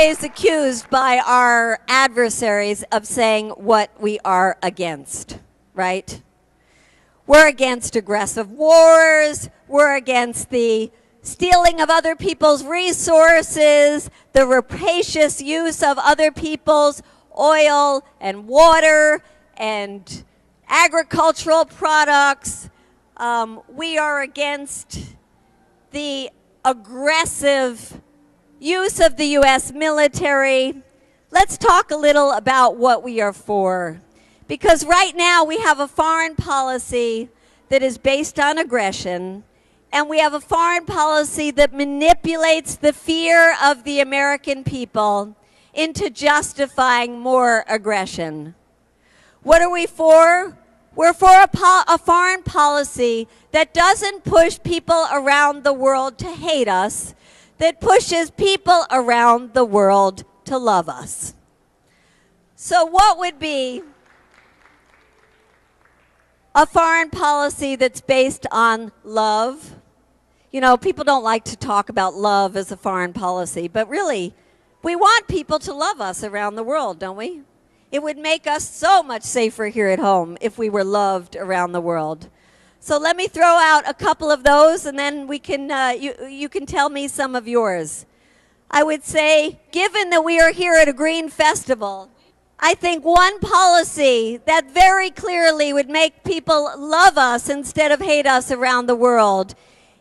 always accused by our adversaries of saying what we are against, right? We're against aggressive wars. We're against the stealing of other people's resources, the rapacious use of other people's oil and water and agricultural products. We are against the aggressive use of the U.S. military. Let's talk a little about what we are for. Because right now we have a foreign policy that is based on aggression, and we have a foreign policy that manipulates the fear of the American people into justifying more aggression. What are we for? We're for a foreign policy that doesn't push people around the world to hate us, that pushes people around the world to love us. So what would be a foreign policy that's based on love? You know, people don't like to talk about love as a foreign policy, but really, we want people to love us around the world, don't we? It would make us so much safer here at home if we were loved around the world. So let me throw out a couple of those, and then we can you can tell me some of yours. I would say, given that we are here at a green festival, I think one policy that very clearly would make people love us instead of hate us around the world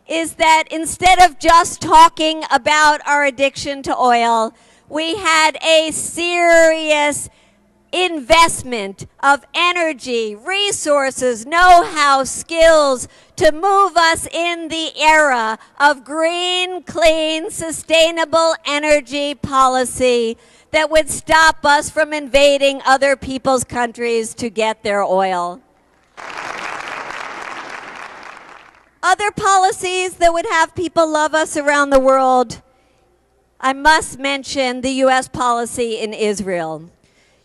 is that instead of just talking about our addiction to oil, we had a serious investment of energy, resources, know-how, skills to move us in the era of green, clean, sustainable energy policy that would stop us from invading other people's countries to get their oil. Other policies that would have people love us around the world, I must mention the U.S. policy in Israel.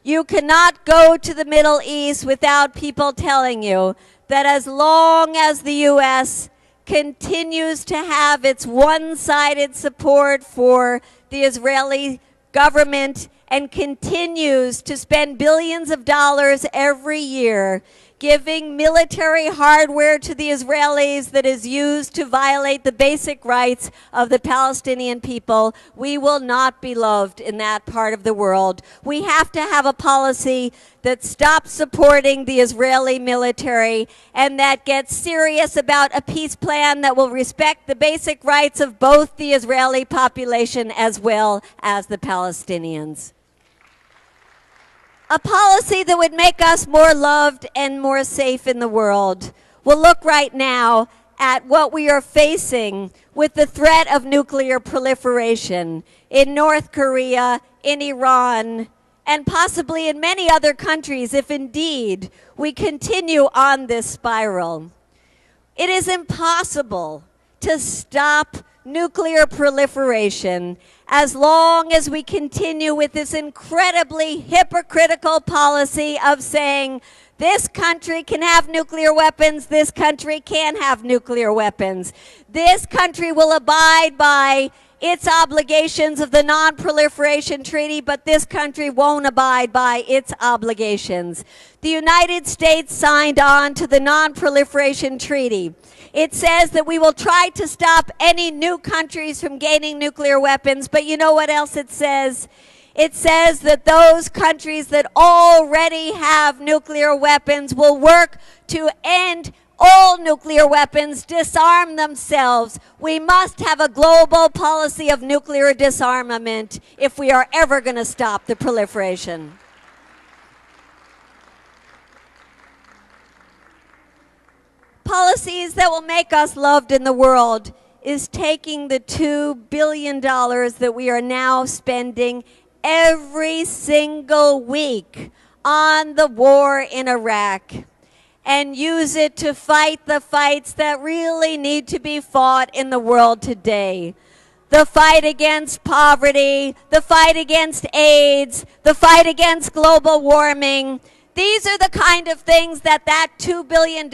You cannot go to the Middle East without people telling you that as long as the U.S. continues to have its one-sided support for the Israeli government and continues to spend billions of dollars every year giving military hardware to the Israelis that is used to violate the basic rights of the Palestinian people, we will not be loved in that part of the world. We have to have a policy that stops supporting the Israeli military and that gets serious about a peace plan that will respect the basic rights of both the Israeli population as well as the Palestinians. A policy that would make us more loved and more safe in the world. We'll look right now at what we are facing with the threat of nuclear proliferation in North Korea, in Iran, and possibly in many other countries if indeed we continue on this spiral. It is impossible to stop nuclear proliferation as long as we continue with this incredibly hypocritical policy of saying this country can have nuclear weapons, this country can't have nuclear weapons. This country will abide by its obligations of the Non-Proliferation Treaty, but this country won't abide by its obligations. The United States signed on to the Non-Proliferation Treaty. It says that we will try to stop any new countries from gaining nuclear weapons, but you know what else it says? It says that those countries that already have nuclear weapons will work to end all nuclear weapons, disarm themselves. We must have a global policy of nuclear disarmament if we are ever going to stop the proliferation. Policies that will make us loved in the world is taking the $2 billion that we are now spending every single week on the war in Iraq and use it to fight the fights that really need to be fought in the world today. The fight against poverty, the fight against AIDS, the fight against global warming. These are the kind of things that $2 billion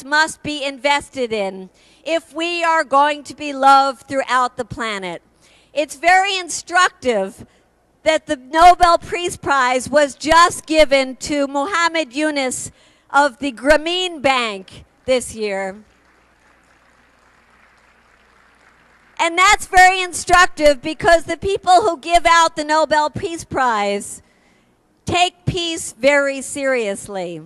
must be invested in if we are going to be loved throughout the planet. It's very instructive that the Nobel Peace Prize was just given to Mohammed Yunus of the Grameen Bank this year. And that's very instructive because the people who give out the Nobel Peace Prize take peace very seriously.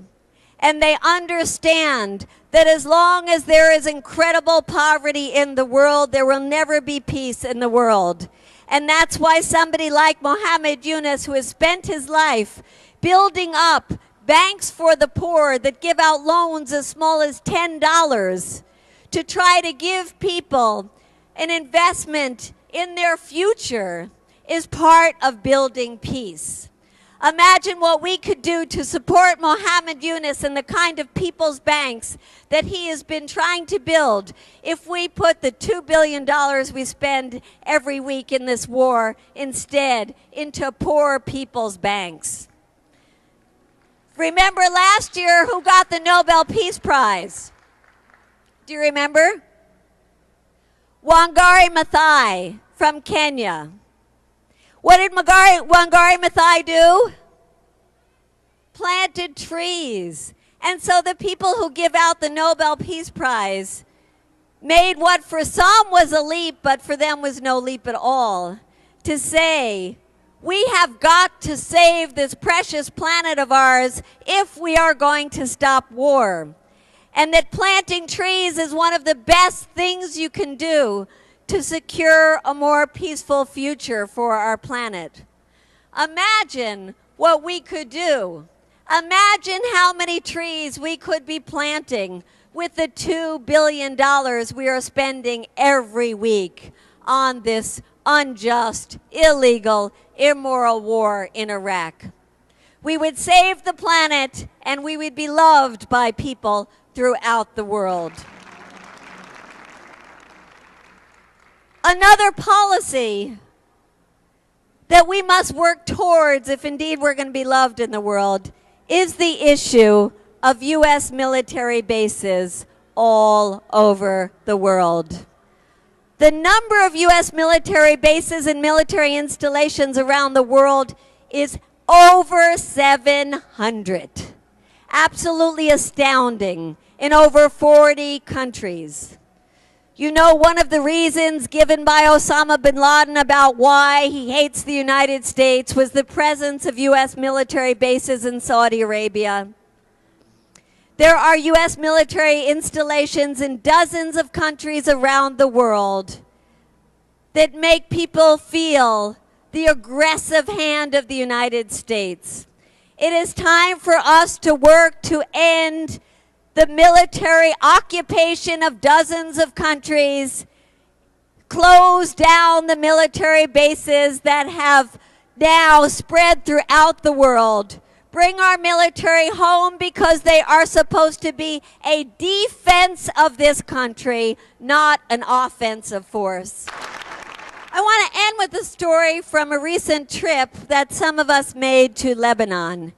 And they understand that as long as there is incredible poverty in the world, there will never be peace in the world. And that's why somebody like Mohammed Yunus, who has spent his life building up banks for the poor that give out loans as small as $10 to try to give people an investment in their future, is part of building peace. Imagine what we could do to support Mohammed Yunus and the kind of people's banks that he has been trying to build if we put the $2 billion we spend every week in this war instead into poor people's banks. Remember last year who got the Nobel Peace Prize? Do you remember? Wangari Maathai from Kenya. What did Wangari Maathai do? Planted trees. And so the people who give out the Nobel Peace Prize made what for some was a leap, but for them was no leap at all, to say, we have got to save this precious planet of ours if we are going to stop war. And that planting trees is one of the best things you can do to secure a more peaceful future for our planet. Imagine what we could do. Imagine how many trees we could be planting with the $2 billion we are spending every week on this unjust, illegal, immoral war in Iraq. We would save the planet and we would be loved by people throughout the world. Another policy that we must work towards, if indeed we're going to be loved in the world, is the issue of U.S. military bases all over the world. The number of U.S. military bases and military installations around the world is over 700. Absolutely astounding, in over 40 countries. You know, one of the reasons given by Osama bin Laden about why he hates the United States was the presence of U.S. military bases in Saudi Arabia. There are U.S. military installations in dozens of countries around the world that make people feel the aggressive hand of the United States. It is time for us to work to end the military occupation of dozens of countries, close down the military bases that have now spread throughout the world. Bring our military home because they are supposed to be a defense of this country, not an offensive force. I want to end with a story from a recent trip that some of us made to Lebanon,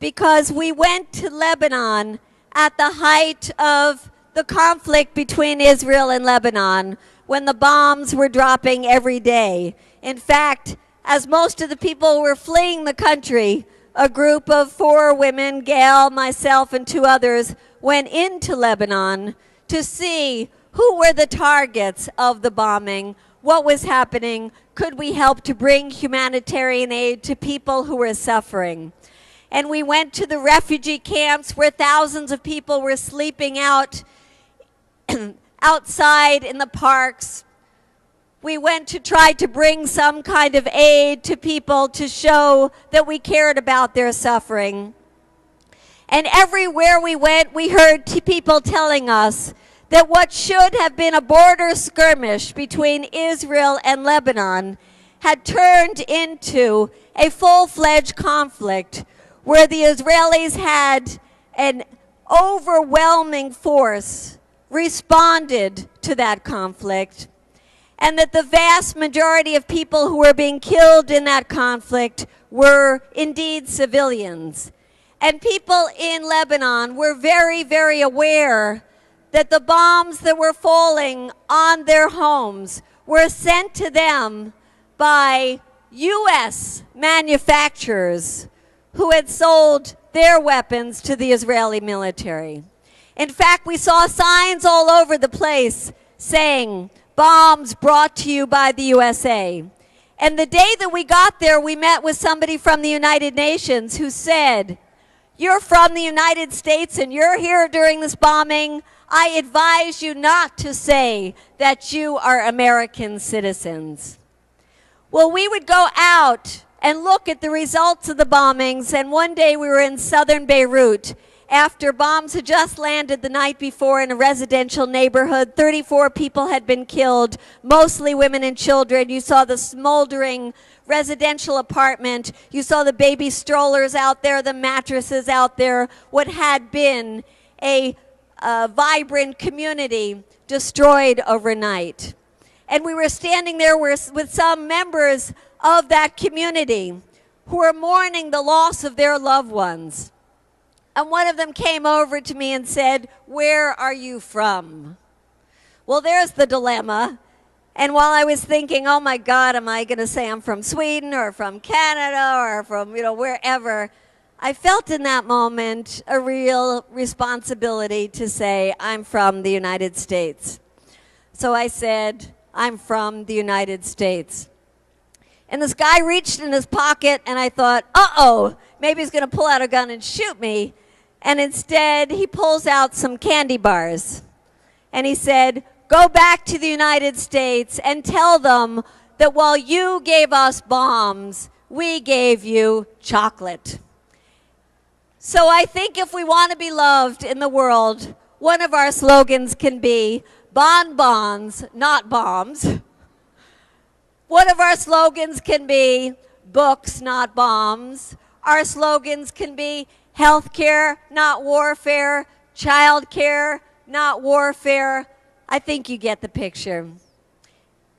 because we went to Lebanon at the height of the conflict between Israel and Lebanon, when the bombs were dropping every day. In fact, as most of the people were fleeing the country, a group of 4 women, Gail, myself, and 2 others, went into Lebanon to see who were the targets of the bombing, what was happening, could we help to bring humanitarian aid to people who were suffering. And we went to the refugee camps where thousands of people were sleeping out outside in the parks. We went to try to bring some kind of aid to people to show that we cared about their suffering. And everywhere we went, we heard people telling us that what should have been a border skirmish between Israel and Lebanon had turned into a full-fledged conflict where the Israelis had an overwhelming force responded to that conflict, and that the vast majority of people who were being killed in that conflict were indeed civilians. And people in Lebanon were very, very aware that the bombs that were falling on their homes were sent to them by U.S. manufacturers who had sold their weapons to the Israeli military. In fact, we saw signs all over the place saying, "Bombs brought to you by the USA." And the day that we got there, we met with somebody from the United Nations who said, "You're from the United States and you're here during this bombing. I advise you not to say that you are American citizens." Well, we would go out and look at the results of the bombings, and one day we were in southern Beirut after bombs had just landed the night before in a residential neighborhood. 34 people had been killed, mostly women and children. You saw the smoldering residential apartment. You saw the baby strollers out there, the mattresses out there, what had been a vibrant community destroyed overnight. And we were standing there with some members of that community who were mourning the loss of their loved ones. And one of them came over to me and said, "Where are you from?" Well, there's the dilemma. And while I was thinking, oh my God, am I going to say I'm from Sweden or from Canada or from, wherever, I felt in that moment a real responsibility to say, I'm from the United States. So I said, I'm from the United States. And this guy reached in his pocket, and I thought, uh-oh, maybe he's going to pull out a gun and shoot me. And instead, he pulls out some candy bars. And he said, "Go back to the United States and tell them that while you gave us bombs, we gave you chocolate." So I think if we want to be loved in the world, one of our slogans can be, "Bonbons, not bombs." One of our slogans can be, "Books, not bombs." Our slogans can be, "Healthcare, not warfare," "Childcare, not warfare." I think you get the picture.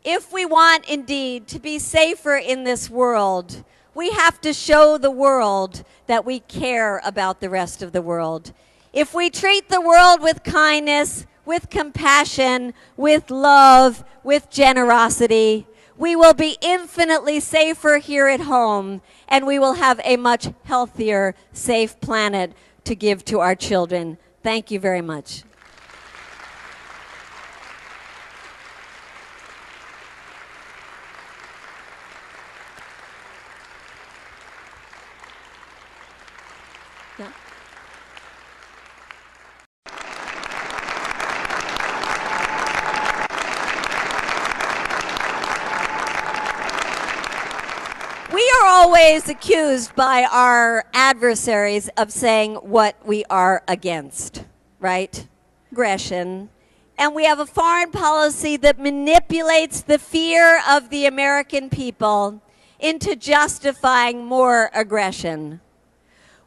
If we want indeed to be safer in this world, we have to show the world that we care about the rest of the world. If we treat the world with kindness, with compassion, with love, with generosity, we will be infinitely safer here at home, and we will have a much healthier, safe planet to give to our children. Thank you very much. Yeah. We are always accused by our adversaries of saying what we are against, right? Aggression. And we have a foreign policy that manipulates the fear of the American people into justifying more aggression.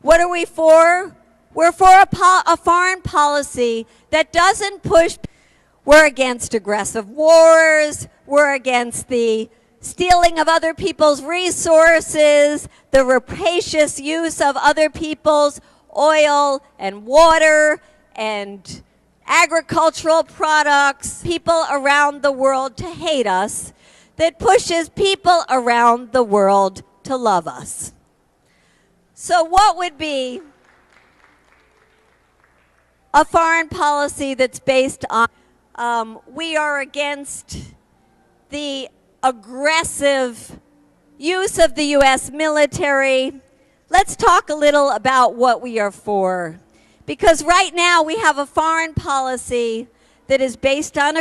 What are we for? We're for a foreign policy that doesn't push. We're against aggressive wars. We're against the stealing of other people's resources, the rapacious use of other people's oil and water and agricultural products, people around the world to hate us, that pushes people around the world to love us. So what would be a foreign policy that's based on, we are against the aggressive use of the U.S. military. Let's talk a little about what we are for. Because right now we have a foreign policy that is based on